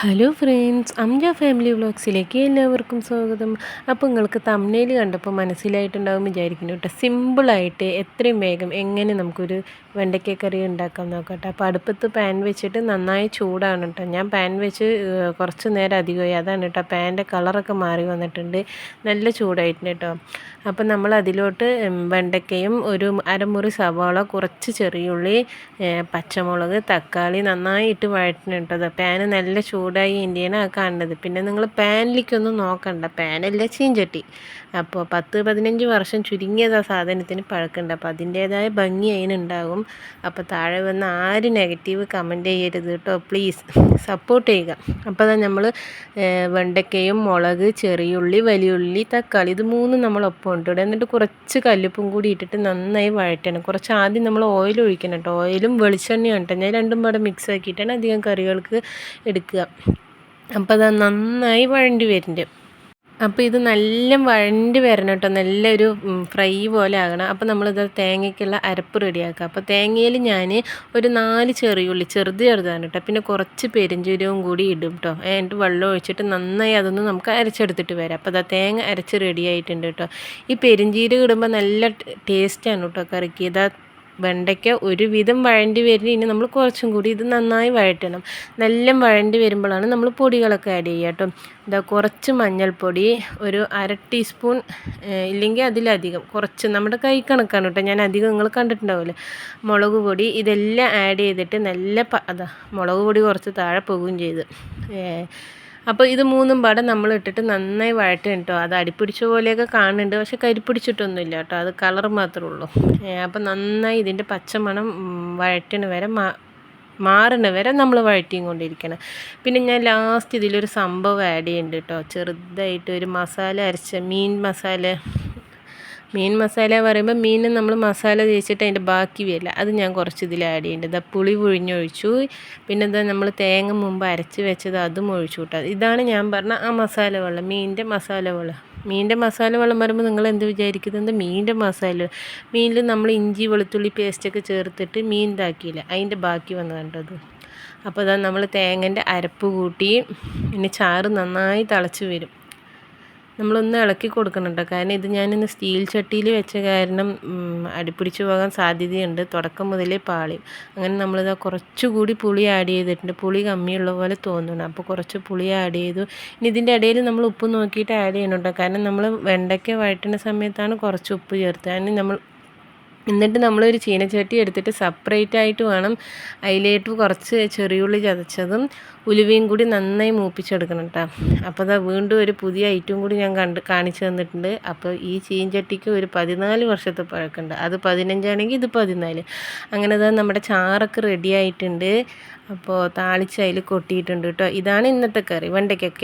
Hello friends, അംജ family വ്ളോഗ്സിലേക്ക് എല്ലാവർക്കും സ്വാഗതം. അപ്പോൾ നിങ്ങൾക്ക് തംബ്നെയിൽ കണ്ടപ്പോൾ മനസ്സിലായിട്ടുണ്ടാവും വിചാരിക്കുന്നു കേട്ടോ. സിമ്പിളായിട്ട് എത്രയും വേഗം എങ്ങനെ നമുക്കൊരു വെണ്ടയ്ക്ക കറി ഉണ്ടാക്കാം നോക്കട്ടെ. അപ്പോൾ അടുപ്പത്ത് പാൻ വെച്ചിട്ട് നന്നായി ചൂടാണ് കേട്ടോ. ഞാൻ പാൻ വെച്ച് കുറച്ച് നേരം അധികമായി, അതാണ് കേട്ടോ പാൻ്റെ കളറൊക്കെ മാറി വന്നിട്ടുണ്ട്, നല്ല ചൂടായിട്ടുണ്ട് കേട്ടോ. അപ്പോൾ നമ്മൾ അതിലോട്ട് വെണ്ടയ്ക്കയും ഒരു അരമുറി സവാള, കുറച്ച് ചെറിയുള്ളി, പച്ചമുളക്, തക്കാളി നന്നായിട്ട് വഴറ്റണം കേട്ടോ. പാന് നല്ല ചൂടായി ഇന്ത്യയാണ് ആ കാണുന്നത്. പിന്നെ നിങ്ങൾ പാനിലേക്കൊന്നും നോക്കണ്ട, പാനല്ല ചീഞ്ചട്ടി. അപ്പോൾ 10-15 വർഷം ചുരുങ്ങിയത് ആ സാധനത്തിന് പഴക്കമുണ്ട്. അപ്പോൾ അതിൻ്റേതായ ഭംഗി അതിനുണ്ടാകും. അപ്പോൾ താഴെ വന്ന് ആരും നെഗറ്റീവ് കമൻറ്റ് ചെയ്യരുത് കേട്ടോ, പ്ലീസ് സപ്പോർട്ട് ചെയ്യുക. അപ്പോൾ അതാ നമ്മൾ വെണ്ടയ്ക്കയും മുളക്, ചെറിയുള്ളി, വലിയുള്ളി, തക്കാളി ഇത് മൂന്നും നമ്മൾ ഒപ്പം ഇട്ടിടുക. എന്നിട്ട് കുറച്ച് കല്ലുപ്പും കൂടി ഇട്ടിട്ട് നന്നായി വഴറ്റണം. കുറച്ച് ആദ്യം നമ്മൾ ഓയിൽ ഒഴിക്കണം കേട്ടോ. ഓയിലും വെളിച്ചെണ്ണയും ഇട്ട് ഞാൻ രണ്ടും പാടെ മിക്സ് ആക്കിയിട്ടാണ് അധികം കറികൾക്ക് എടുക്കുക. അപ്പോൾ അത് നന്നായി വഴണ്ടി വരുന്നുണ്ട്. അപ്പോൾ ഇത് നല്ല വഴണ്ടി വരണം കേട്ടോ, നല്ലൊരു ഫ്രൈ പോലെ ആകണം. അപ്പോൾ നമ്മളിത് തേങ്ങയ്ക്കുള്ള അരപ്പ് റെഡിയാക്കുക. അപ്പോൾ തേങ്ങയിൽ ഞാൻ ഒരു 4 ചെറിയുള്ളി, ചെറുതാണ് കേട്ടോ, പിന്നെ കുറച്ച് പെരിഞ്ചീരകവും കൂടി ഇടും കേട്ടോ. എന്നിട്ട് വെള്ളം ഒഴിച്ചിട്ട് നന്നായി അതൊന്ന് നമുക്ക് അരച്ചെടുത്തിട്ട് വരാം. അപ്പോൾ അതാ തേങ്ങ അരച്ച് റെഡി ആയിട്ടുണ്ട് കേട്ടോ. ഈ പെരിഞ്ചീരകം ഇടുമ്പോൾ നല്ല ടേസ്റ്റാണ് കേട്ടോ കറിക്ക്. ഇതാ വെണ്ടയ്ക്ക ഒരുവിധം വഴണ്ടി വരുന്ന, ഇനി നമ്മൾ കുറച്ചും കൂടി ഇത് നന്നായി വഴറ്റണം. നല്ല വഴണ്ടി വരുമ്പോഴാണ് നമ്മൾ പൊടികളൊക്കെ ആഡ് ചെയ്യുക കേട്ടോ. ഇതാ കുറച്ച് മഞ്ഞൾപ്പൊടി, ഒരു 1/2 ടീസ്പൂൺ, ഇല്ലെങ്കിൽ അതിലധികം കുറച്ച്, നമ്മുടെ കൈ കണക്കാണ് കേട്ടോ, ഞാൻ അധികം നിങ്ങൾ കണ്ടിട്ടുണ്ടാവില്ല. മുളക് പൊടി ഇതെല്ലാം ആഡ് ചെയ്തിട്ട് നല്ല അതാ മുളക് പൊടി കുറച്ച് താഴെ പോകുകയും ചെയ്ത്. അപ്പോൾ ഇത് മൂന്നും പാടെ നമ്മൾ ഇട്ടിട്ട് നന്നായി വഴറ്റും കേട്ടോ. അത് അടിപ്പിടിച്ച പോലെയൊക്കെ കാണുന്നുണ്ട്, പക്ഷെ കരിപ്പിടിച്ചിട്ടൊന്നുമില്ല കേട്ടോ, അത് കളർ മാത്രമേ ഉള്ളൂ. അപ്പോൾ നന്നായി ഇതിൻ്റെ പച്ചമണം വഴറ്റണ വരെ മാറണ വരെ നമ്മൾ വഴറ്റിയും കൊണ്ടിരിക്കണം. പിന്നെ ഞാൻ ലാസ്റ്റ് ഇതിലൊരു സംഭവം ആഡ് ചെയ്യുന്നുണ്ട് കേട്ടോ, ചെറുതായിട്ട് ഒരു മസാല അരച്ച മീൻ മസാല പറയുമ്പോൾ മീൻ നമ്മൾ മസാല തേച്ചിട്ട് അതിൻ്റെ ബാക്കി വരില്ല, അത് ഞാൻ കുറച്ച് ഇതിൽ ആഡ് ചെയ്യുന്നുണ്ട്. പുളി പുഴിഞ്ഞൊഴിച്ചു, പിന്നെ എന്താ നമ്മൾ തേങ്ങ മുമ്പ് അരച്ച് വെച്ചത് അതും ഒഴിച്ചു കൂട്ടാ. ഇതാണ് ഞാൻ പറഞ്ഞ ആ മസാല വെള്ളം, മീനിൻ്റെ മസാല വെള്ളം പറയുമ്പോൾ നിങ്ങൾ എന്ത് വിചാരിക്കുന്നത്, മീനിൻ്റെ മസാല. മീനിൽ നമ്മൾ ഇഞ്ചി വെളുത്തുള്ളി പേസ്റ്റൊക്കെ ചേർത്തിട്ട് മീൻ ഇതാക്കിയില്ല, അതിൻ്റെ ബാക്കി വന്ന് കണ്ടത്. അപ്പോൾ അതാ നമ്മൾ തേങ്ങൻ്റെ അരപ്പ് കൂട്ടി, പിന്നെ ചാറ് നന്നായി തിളച്ച് വരും. നമ്മളൊന്ന് ഇളക്കി കൊടുക്കണം കേട്ടോ, കാരണം ഇത് ഞാനിന്ന് സ്റ്റീൽ ചട്ടിയിൽ വെച്ച കാരണം അടിപ്പിടിച്ച് പോകാൻ സാധ്യതയുണ്ട്, തുടക്കം മുതലേ പാളി. അങ്ങനെ നമ്മളിത് കുറച്ചുകൂടി പുളി ആഡ് ചെയ്തിട്ടുണ്ട്, പുളി കമ്മിയുള്ള പോലെ തോന്നുന്നു, അപ്പോൾ കുറച്ച് പുളി ആഡ് ചെയ്തു. ഇനി ഇതിൻ്റെ ഇടയിൽ നമ്മൾ ഉപ്പ് നോക്കിയിട്ട് ആഡ് ചെയ്യണം കേട്ടോ, കാരണം നമ്മൾ വെണ്ടയ്ക്ക വഴറ്റുന്ന സമയത്താണ് കുറച്ച് ഉപ്പ് ചേർത്ത്. എന്നിട്ട് നമ്മളൊരു ചീനച്ചട്ടി എടുത്തിട്ട് സെപ്പറേറ്റ് ആയിട്ട് വേണം അതിലേക്ക് കുറച്ച് ചെറിയുള്ളി ചതച്ചതും ഉലുവയും കൂടി നന്നായി മൂപ്പിച്ചെടുക്കണം കേട്ടോ. അപ്പോൾ അതാ വീണ്ടും ഒരു പുതിയ ഐറ്റം കൂടി ഞാൻ കാണിച്ചു തന്നിട്ടുണ്ട്. അപ്പോൾ ഈ ചീനച്ചട്ടിക്ക് ഒരു 14 വർഷത്തെ പഴക്കമുണ്ട്, അത് 15 ആണെങ്കിൽ ഇത് 14. അങ്ങനെ അതാ നമ്മുടെ ചാറൊക്കെ റെഡി ആയിട്ടുണ്ട്. അപ്പോൾ താളിച്ച് അതിൽ കൊട്ടിയിട്ടുണ്ട് കേട്ടോ. ഇതാണ് ഇന്നത്തെ കറി വെണ്ടയ്ക്കൊക്കെ.